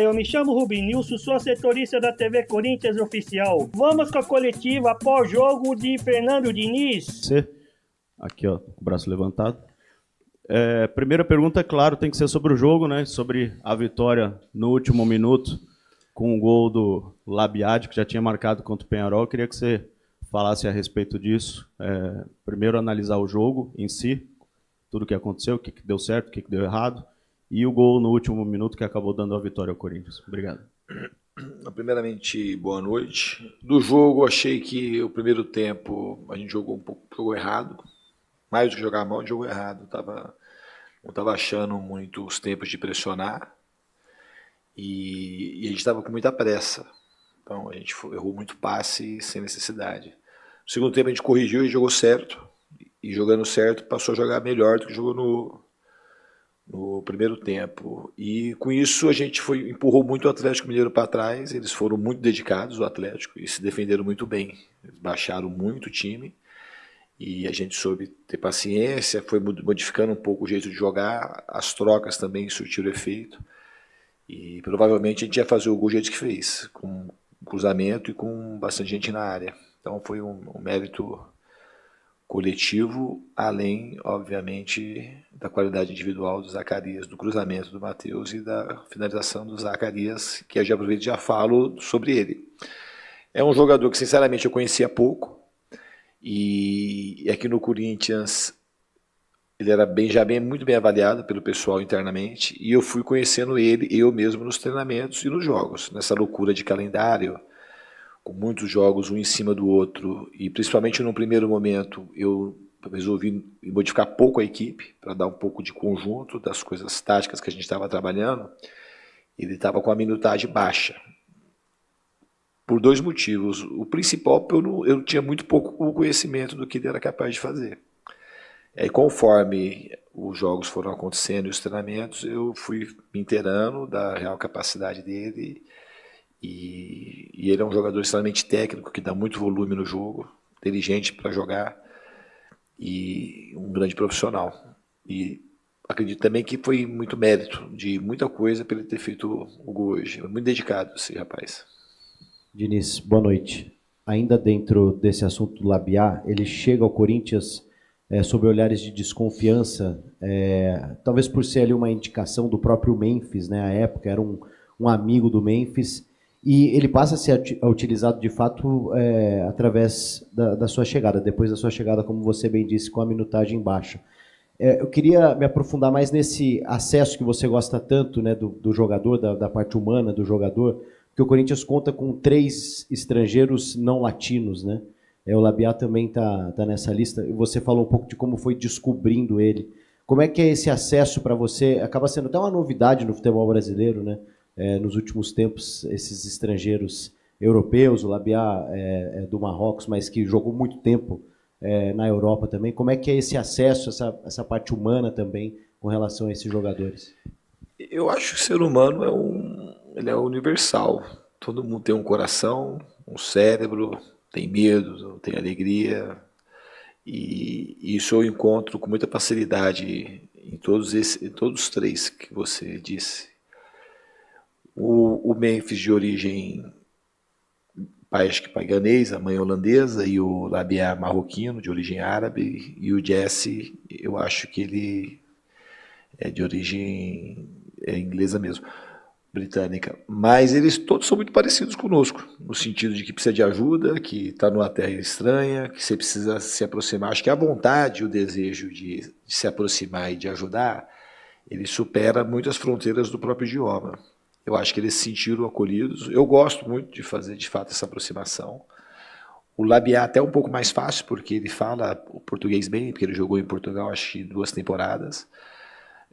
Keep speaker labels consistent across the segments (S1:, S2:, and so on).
S1: eu me chamo Rubinilson, sou setorista da TV Corinthians Oficial. Vamos com a coletiva após jogo de Fernando Diniz.
S2: Você, aqui ó, com o braço levantado. Primeira pergunta, claro, tem que ser sobre o jogo, né? Sobre a vitória no último minuto, com o gol do Labiad, que já tinha marcado contra o Peñarol. Eu queria que você falasse a respeito disso. Primeiro, analisar o jogo em si, tudo o que aconteceu, o que deu certo, o que deu errado, e o gol no último minuto que acabou dando a vitória ao Corinthians. Obrigado.
S3: Primeiramente, boa noite. Do jogo, achei que o primeiro tempo a gente jogou um pouco errado. Mais do que jogar mal, jogou errado. Não estava achando muito os tempos de pressionar. E a gente estava com muita pressa. Então a gente errou muito passe sem necessidade. No segundo tempo a gente corrigiu e jogou certo. E jogando certo passou a jogar melhor do que jogou no primeiro tempo. E com isso a gente empurrou muito o Atlético Mineiro para trás. Eles foram muito dedicados, o Atlético, e se defenderam muito bem. Eles baixaram muito o time. E a gente soube ter paciência, foi modificando um pouco o jeito de jogar, as trocas também surtiram efeito. E provavelmente a gente ia fazer o gol do jeito que fez, com cruzamento e com bastante gente na área. Então foi um mérito coletivo, além, obviamente, da qualidade individual do Zacarias, do cruzamento do Matheus e da finalização do Zacarias, que eu já aproveito e já falo sobre ele. É um jogador que, sinceramente, eu conhecia pouco. E aqui no Corinthians ele era muito bem avaliado pelo pessoal internamente, e eu fui conhecendo ele eu mesmo nos treinamentos e nos jogos, nessa loucura de calendário, com muitos jogos um em cima do outro, e principalmente no primeiro momento eu resolvi modificar pouco a equipe, para dar um pouco de conjunto das coisas táticas que a gente estava trabalhando. Ele estava com a minutagem baixa. Por dois motivos. O principal, eu tinha muito pouco conhecimento do que ele era capaz de fazer. E conforme os jogos foram acontecendo e os treinamentos, eu fui me inteirando da real capacidade dele. E ele é um jogador extremamente técnico, que dá muito volume no jogo, inteligente para jogar e um grande profissional. E acredito também que foi muito mérito de muita coisa para ele ter feito o gol hoje. Muito dedicado esse rapaz.
S4: Diniz, boa noite. Ainda dentro desse assunto do Labiá, ele chega ao Corinthians sob olhares de desconfiança, talvez por ser ali uma indicação do próprio Memphis, né? À época era um amigo do Memphis, e ele passa a ser utilizado de fato através da sua chegada, depois da sua chegada, como você bem disse, com a minutagem baixa. Eu queria me aprofundar mais nesse acesso que você gosta tanto, né, do jogador, da parte humana do jogador, porque o Corinthians conta com 3 estrangeiros não latinos, né? O Labiá também tá nessa lista. Você falou um pouco de como foi descobrindo ele. Como é que é esse acesso para você? Acaba sendo até uma novidade no futebol brasileiro, né? Nos últimos tempos, esses estrangeiros europeus, o Labiá do Marrocos, mas que jogou muito tempo na Europa também. Como é que é esse acesso, essa parte humana também, com relação a esses jogadores?
S3: Eu acho que o ser humano ele é universal. Todo mundo tem um coração, um cérebro, tem medo, tem alegria. E isso eu encontro com muita facilidade em todos os 3 que você disse. O Memphis, de origem paganês, a mãe holandesa, e o Labiá marroquino, de origem árabe, e o Jesse, eu acho que ele é de origem inglesa mesmo, britânica. Mas eles todos são muito parecidos conosco, no sentido de que precisa de ajuda, que está numa terra estranha, que você precisa se aproximar. Acho que a vontade, o desejo de se aproximar e de ajudar, ele supera muitas fronteiras do próprio idioma. Eu acho que eles se sentiram acolhidos. Eu gosto muito de fazer, de fato, essa aproximação. O Labiá é até um pouco mais fácil, porque ele fala o português bem, porque ele jogou em Portugal, acho que 2 temporadas.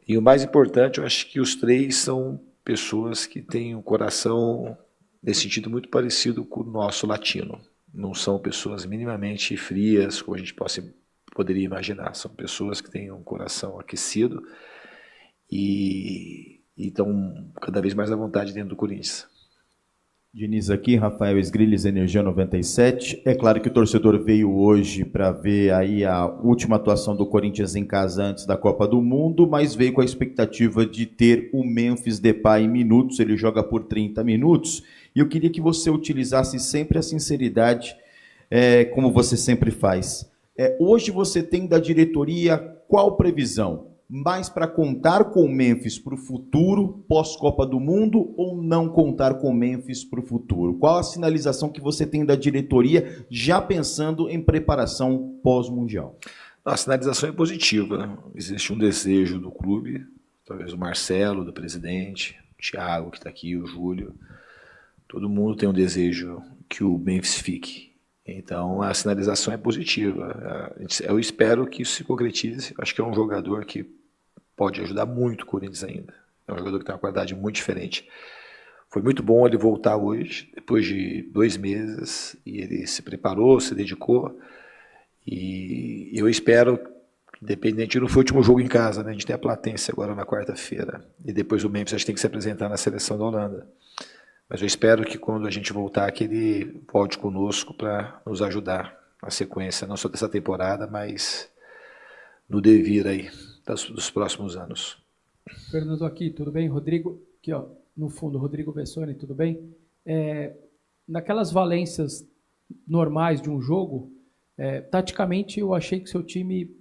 S3: E o mais importante, eu acho que os 3 são pessoas que têm um coração, nesse sentido, muito parecido com o nosso latino. Não são pessoas minimamente frias, como a gente poderia imaginar. São pessoas que têm um coração aquecido e estão cada vez mais à vontade dentro do Corinthians.
S5: Diniz aqui, Rafael Esgrilles, Energia 97. É claro que o torcedor veio hoje para ver aí a última atuação do Corinthians em casa antes da Copa do Mundo, mas veio com a expectativa de ter o Memphis Depay em minutos, ele joga por 30 minutos, e eu queria que você utilizasse sempre a sinceridade, como você sempre faz. Hoje você tem da diretoria qual previsão? Mais para contar com o Memphis para o futuro, pós-Copa do Mundo, ou não contar com o Memphis para o futuro? Qual a sinalização que você tem da diretoria, já pensando em preparação pós-Mundial?
S3: A sinalização é positiva. Existe um desejo do clube, talvez o Marcelo, do presidente, o Thiago, que está aqui, o Júlio. Todo mundo tem um desejo que o Memphis fique. Então, a sinalização é positiva. Eu espero que isso se concretize. Acho que é um jogador que pode ajudar muito o Corinthians ainda. É um jogador que tem uma qualidade muito diferente. Foi muito bom ele voltar hoje, depois de 2 meses, e ele se preparou, se dedicou, e eu espero, independente, não foi o último jogo em casa, né? A gente tem a Platense agora na quarta-feira, e depois o Memphis a gente tem que se apresentar na seleção da Holanda. Mas eu espero que quando a gente voltar, que ele volte conosco para nos ajudar na sequência, não só dessa temporada, mas no devir aí dos próximos anos.
S6: Fernando aqui, tudo bem? Rodrigo, aqui ó, no fundo, Rodrigo Vessoni, tudo bem? Naquelas valências normais de um jogo, taticamente eu achei que seu time,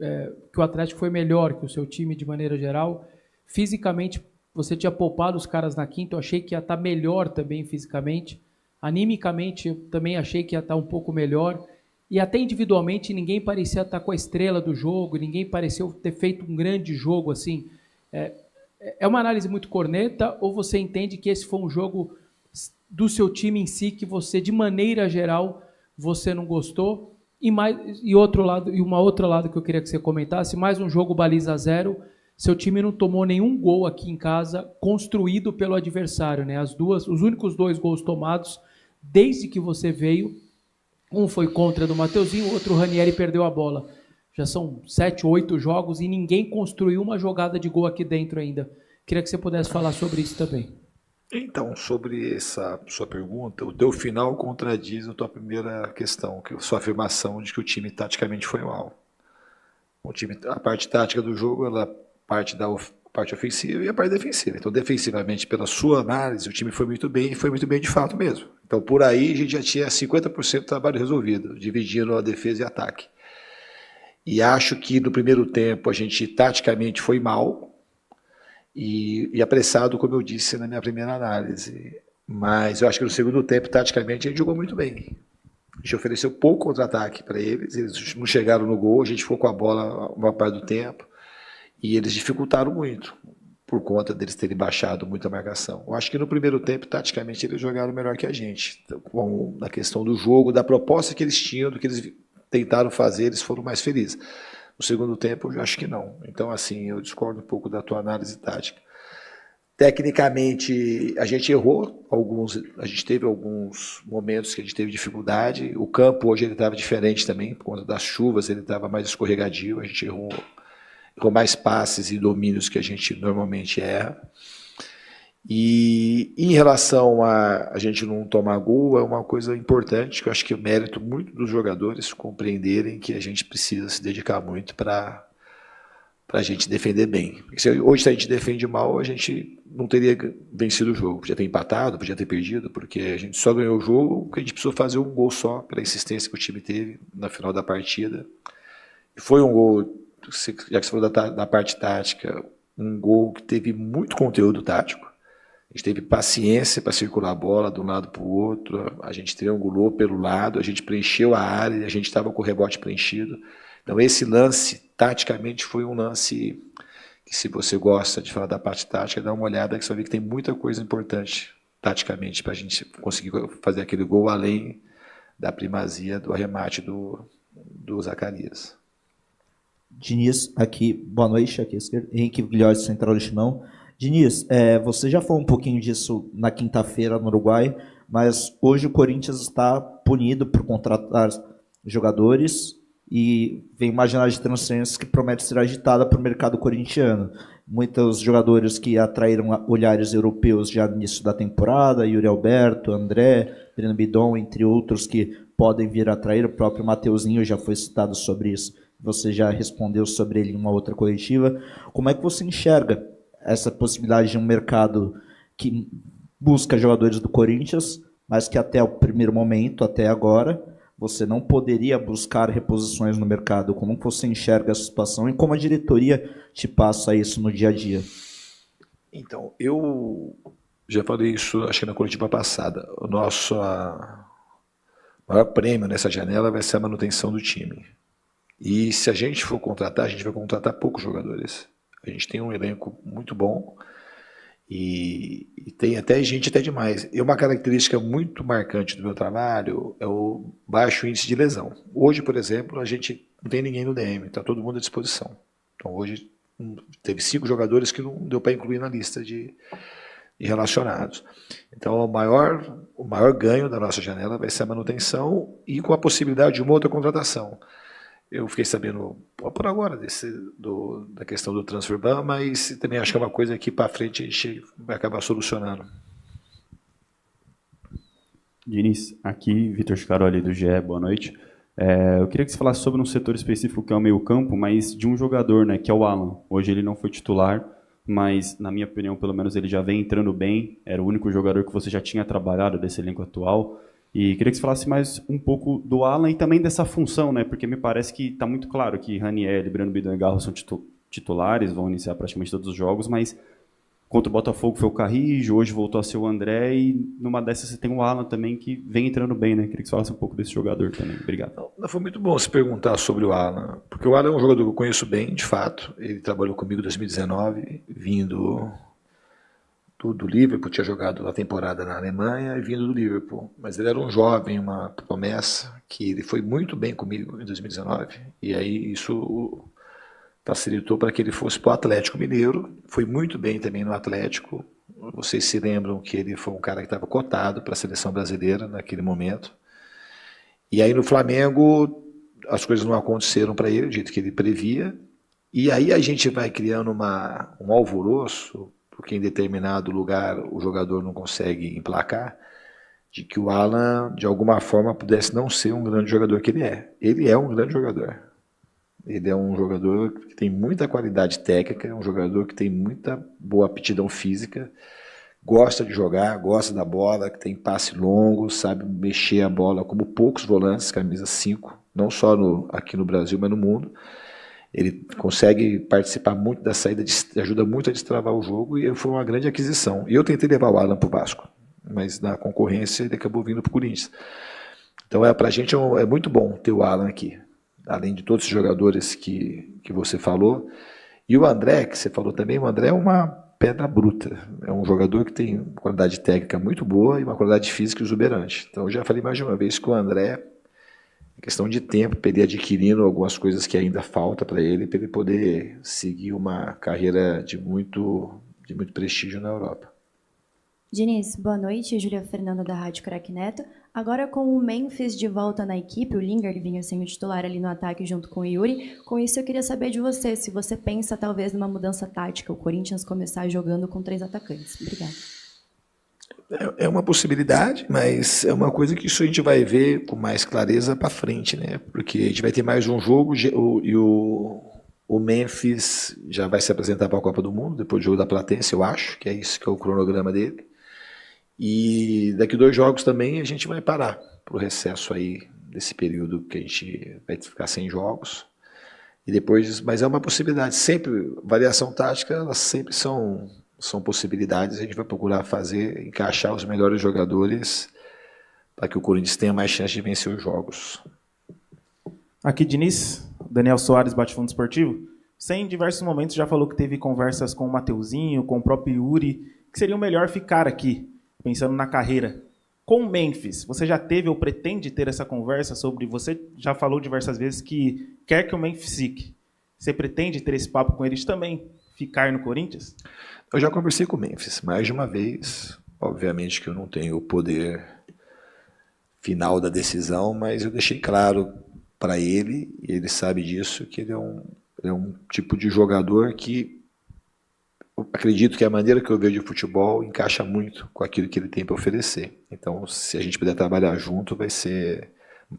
S6: que o Atlético foi melhor que o seu time de maneira geral. Fisicamente, você tinha poupado os caras na quinta, eu achei que ia estar melhor também fisicamente. Animicamente, eu também achei que ia estar um pouco melhor. E até individualmente ninguém parecia estar com a estrela do jogo, ninguém pareceu ter feito um grande jogo assim. É uma análise muito corneta, ou você entende que esse foi um jogo do seu time em si que você, de maneira geral, você não gostou? E uma outra lado que eu queria que você comentasse, mais um jogo baliza 0, seu time não tomou nenhum gol aqui em casa construído pelo adversário, né? Os únicos 2 gols tomados desde que você veio, um foi contra do Mateuzinho, o outro o Ranieri perdeu a bola. Já são 7, 8 jogos e ninguém construiu uma jogada de gol aqui dentro ainda. Queria que você pudesse falar sobre isso também. Então, sobre essa sua pergunta, o teu final contradiz a tua primeira questão, que a sua afirmação de que o time taticamente foi mal. A parte tática do jogo, ela parte da parte ofensiva e a parte defensiva. Então, defensivamente, pela sua análise, o time foi muito bem e foi muito bem de fato mesmo. Então, por aí, a gente já tinha 50% do trabalho resolvido, dividindo a defesa e ataque. E acho que no primeiro tempo a gente taticamente foi mal e apressado, como eu disse na minha primeira análise. Mas eu acho que no segundo tempo, taticamente, a gente jogou muito bem. A gente ofereceu pouco contra-ataque para eles não chegaram no gol, a gente ficou com a bola uma parte do tempo e eles dificultaram muito, por conta deles terem baixado muito a marcação. Eu acho que no primeiro tempo, taticamente, eles jogaram melhor que a gente. Então, na questão do jogo, da proposta que eles tinham, do que eles tentaram fazer, eles foram mais felizes. No segundo tempo, eu acho que não. Então, assim, eu discordo um pouco da tua análise tática. Tecnicamente, a gente errou, a gente teve alguns momentos que a gente teve dificuldade. O campo hoje ele estava diferente também, por conta das chuvas, ele estava mais escorregadio, a gente errou mais passes e domínios que a gente normalmente erra. E em relação a gente não tomar gol, é uma coisa importante, que eu acho que é mérito muito dos jogadores compreenderem que a gente precisa se dedicar muito para a gente defender bem. Porque hoje, se a gente defende mal, a gente não teria vencido o jogo. Podia ter empatado, podia ter perdido, porque a gente só ganhou o jogo porque a gente precisou fazer um gol só, pela insistência que o time teve na final da partida. E foi um gol, já que você falou da parte tática, um gol que teve muito conteúdo tático. A gente teve paciência para circular a bola de um lado para o outro, a gente triangulou pelo lado, a gente preencheu a área, a gente estava com o rebote preenchido. Então esse lance, taticamente, foi um lance que, se você gosta de falar da parte tática, dá uma olhada que você vai ver que tem muita coisa importante taticamente para a gente conseguir fazer aquele gol, além da primazia do arremate do Zacarias.
S7: Diniz, aqui, boa noite, aqui Henrique Guilherme, Central de Chimão. Diniz, você já falou um pouquinho disso na quinta-feira no Uruguai, mas hoje o Corinthians está punido por contratar jogadores e vem uma janela de transferências que promete ser agitada para o mercado corintiano. muitos jogadores que atraíram olhares europeus já no início da temporada, Yuri Alberto, André, Breno Bidon, entre outros que podem vir a atrair, o próprio Mateuzinho já foi citado sobre isso, você já respondeu sobre ele em uma outra coletiva. Como é que você enxerga essa possibilidade de um mercado que busca jogadores do Corinthians, mas que até o primeiro momento, até agora, você não poderia buscar reposições no mercado? Como você enxerga essa situação e como a diretoria te passa isso no dia a dia?
S3: Então, eu já falei isso, acho que na coletiva passada. O nosso maior prêmio nessa janela vai ser a manutenção do time. E se a gente for contratar, a gente vai contratar poucos jogadores. A gente tem um elenco muito bom e tem até gente até demais. E uma característica muito marcante do meu trabalho é o baixo índice de lesão. Hoje, por exemplo, a gente não tem ninguém no DM, está todo mundo à disposição. Então hoje teve 5 jogadores que não deu para incluir na lista de relacionados. Então o maior ganho da nossa janela vai ser a manutenção e com a possibilidade de uma outra contratação. Eu fiquei sabendo por agora da questão do transfer ban, mas também acho que é uma coisa que para frente a gente vai acabar solucionando.
S8: Diniz, aqui Vitor Scaroli do GE, boa noite. Eu queria que você falasse sobre um setor específico que é o meio-campo, mas de um jogador, né, que é o Alan. Hoje ele não foi titular, mas na minha opinião, pelo menos ele já vem entrando bem. Era o único jogador que você já tinha trabalhado desse elenco atual. E queria que você falasse mais um pouco do Alan e também dessa função, né? Porque me parece que está muito claro que Raniel, Breno Bidon e Garro são titulares, vão iniciar praticamente todos os jogos, mas contra o Botafogo foi o Carrijo, hoje voltou a ser o André, e numa dessas você tem o Alan também, que vem entrando bem, né? Queria que você falasse um pouco desse jogador também. Obrigado.
S3: Não, foi muito bom se perguntar sobre o Alan, porque o Alan é um jogador que eu conheço bem, de fato. Ele trabalhou comigo em 2019, vindo do Liverpool, tinha jogado a temporada na Alemanha e vindo do Liverpool. Mas ele era um jovem, uma promessa, que ele foi muito bem comigo em 2019. E aí isso facilitou para que ele fosse para o Atlético Mineiro. Foi muito bem também no Atlético. Vocês se lembram que ele foi um cara que estava cotado para a seleção brasileira naquele momento. E aí no Flamengo as coisas não aconteceram para ele do jeito que ele previa. E aí a gente vai criando um alvoroço, porque em determinado lugar o jogador não consegue emplacar, de que o Alan, de alguma forma, pudesse não ser um grande jogador que ele é. Ele é um grande jogador. Ele é um jogador que tem muita qualidade técnica, é um jogador que tem muita boa aptidão física, gosta de jogar, gosta da bola, que tem passe longo, sabe mexer a bola como poucos volantes, camisa 5, não só aqui no Brasil, mas no mundo. Ele consegue participar muito da saída, ajuda muito a destravar o jogo e foi uma grande aquisição. E eu tentei levar o Alan para o Vasco, mas na concorrência ele acabou vindo para o Corinthians. Então para a gente é muito bom ter o Alan aqui, além de todos os jogadores que você falou. E o André, que você falou também, o André é uma pedra bruta. É um jogador que tem uma qualidade técnica muito boa e uma qualidade física exuberante. Então eu já falei mais de uma vez que o André, questão de tempo para ele adquirindo algumas coisas que ainda falta para ele poder seguir uma carreira de muito prestígio na Europa.
S9: Diniz, boa noite, Júlia Fernanda da Rádio Crack Neto. Agora com o Memphis de volta na equipe, o Lingard vinha sendo titular ali no ataque junto com o Yuri. Com isso eu queria saber de você, se você pensa talvez numa mudança tática, o Corinthians começar jogando com 3 atacantes. Obrigada.
S3: É uma possibilidade, mas é uma coisa que isso a gente vai ver com mais clareza para frente, né? Porque a gente vai ter mais um jogo e o Memphis já vai se apresentar para a Copa do Mundo, depois do jogo da Platense, eu acho, que é isso que é o cronograma dele. E daqui 2 jogos também a gente vai parar para o recesso aí desse período que a gente vai ficar sem jogos. E depois, mas é uma possibilidade, sempre, variação tática, elas sempre são possibilidades, a gente vai procurar encaixar os melhores jogadores para que o Corinthians tenha mais chance de vencer os jogos.
S10: Aqui, Diniz, Daniel Soares, Bate-Fundo Esportivo. Você em diversos momentos já falou que teve conversas com o Mateuzinho, com o próprio Yuri, que seria melhor ficar aqui, pensando na carreira. Com o Memphis, você já teve ou pretende ter essa conversa sobre... Você já falou diversas vezes que quer que o Memphis fique. Você pretende ter esse papo com eles também, ficar no Corinthians?
S3: Eu já conversei com o Memphis mais de uma vez. Obviamente que eu não tenho o poder final da decisão, mas eu deixei claro para ele, e ele sabe disso, que ele é um tipo de jogador que acredito que a maneira que eu vejo de futebol encaixa muito com aquilo que ele tem para oferecer. Então, se a gente puder trabalhar junto, vai ser,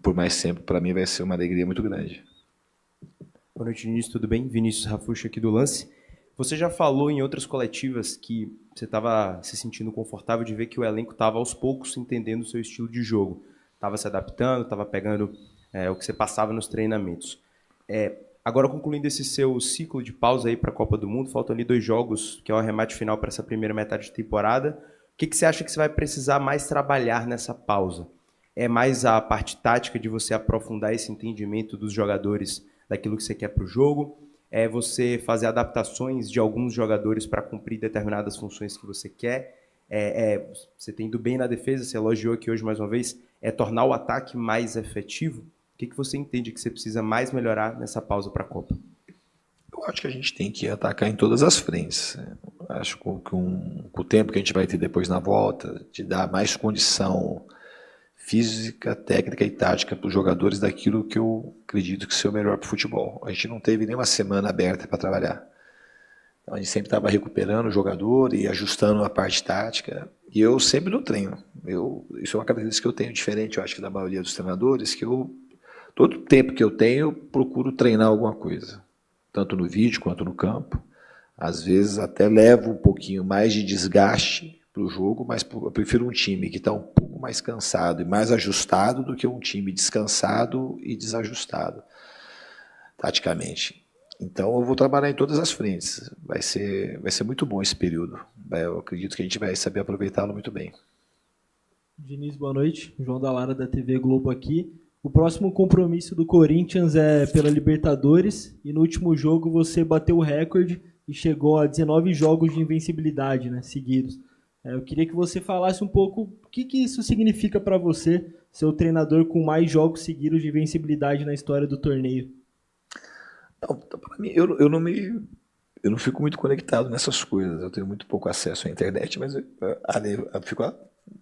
S3: por mais tempo, para mim vai ser uma alegria muito grande.
S11: Boa noite, Vinícius, tudo bem? Vinícius Rafucci aqui do Lance. Você já falou em outras coletivas que você estava se sentindo confortável de ver que o elenco estava aos poucos entendendo o seu estilo de jogo. Estava se adaptando, estava pegando o que você passava nos treinamentos. Agora, concluindo esse seu ciclo de pausa aí para a Copa do Mundo, faltam ali 2 jogos, que é o arremate final para essa primeira metade de temporada. O que você acha que você vai precisar mais trabalhar nessa pausa? É mais a parte tática de você aprofundar esse entendimento dos jogadores daquilo que você quer para o jogo? É você fazer adaptações de alguns jogadores para cumprir determinadas funções que você quer? Você tem ido bem na defesa, você elogiou aqui hoje mais uma vez, é tornar o ataque mais efetivo? O que você entende que você precisa mais melhorar nessa pausa para a Copa?
S3: Eu acho que a gente tem que atacar em todas as frentes. Acho que com o tempo que a gente vai ter depois na volta, de dar mais condição física, técnica e tática para os jogadores daquilo que eu acredito que seja o melhor para o futebol. A gente não teve nenhuma semana aberta para trabalhar. Então a gente sempre estava recuperando o jogador e ajustando a parte tática. E eu sempre no treino. Isso é uma característica que eu tenho diferente, eu acho que da maioria dos treinadores, que todo tempo que eu tenho, eu procuro treinar alguma coisa. Tanto no vídeo quanto no campo. Às vezes até levo um pouquinho mais de desgaste para o jogo, mas eu prefiro um time que está um pouco mais cansado e mais ajustado do que um time descansado e desajustado, taticamente. Então eu vou trabalhar em todas as frentes. Vai ser muito bom esse período. Eu acredito que a gente vai saber aproveitá-lo muito bem.
S12: Diniz, boa noite. João da Lara da TV Globo aqui. O próximo compromisso do Corinthians é pela Libertadores e no último jogo você bateu o recorde e chegou a 19 jogos de invencibilidade, né, seguidos. Eu queria que você falasse um pouco o que isso significa para você, ser o treinador com mais jogos seguidos de invencibilidade na história do torneio.
S3: Não, para mim, eu não fico muito conectado nessas coisas. Eu tenho muito pouco acesso à internet, mas eu fico a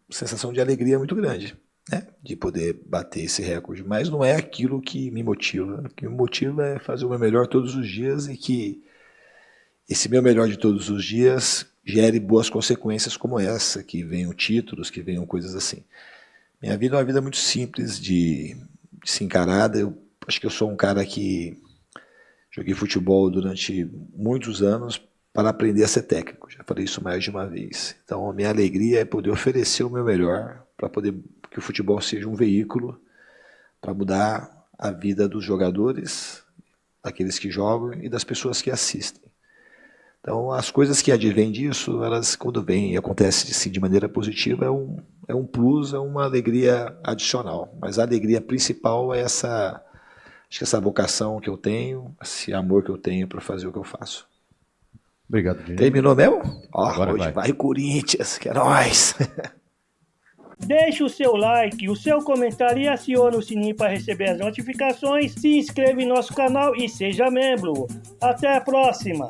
S3: sensação de alegria muito grande, né, de poder bater esse recorde. Mas não é aquilo que me motiva. O que me motiva é fazer o meu melhor todos os dias e que esse meu melhor de todos os dias gere boas consequências como essa, que venham títulos, que venham coisas assim. Minha vida é uma vida muito simples de se encarada. Eu acho que eu sou um cara que joguei futebol durante muitos anos para aprender a ser técnico. Já falei isso mais de uma vez. Então, a minha alegria é poder oferecer o meu melhor para poder que o futebol seja um veículo para mudar a vida dos jogadores, daqueles que jogam e das pessoas que assistem. Então, as coisas que advêm disso, elas, quando vêm e acontecem assim, de maneira positiva, é um plus, é uma alegria adicional. Mas a alegria principal é acho que essa vocação que eu tenho, esse amor que eu tenho para fazer o que eu faço.
S2: Obrigado, Diniz.
S3: Terminou mesmo?
S2: Agora
S3: hoje vai Corinthians, que é nóis!
S1: Deixe o seu like, o seu comentário e acione o sininho para receber as notificações. Se inscreva em nosso canal e seja membro. Até a próxima!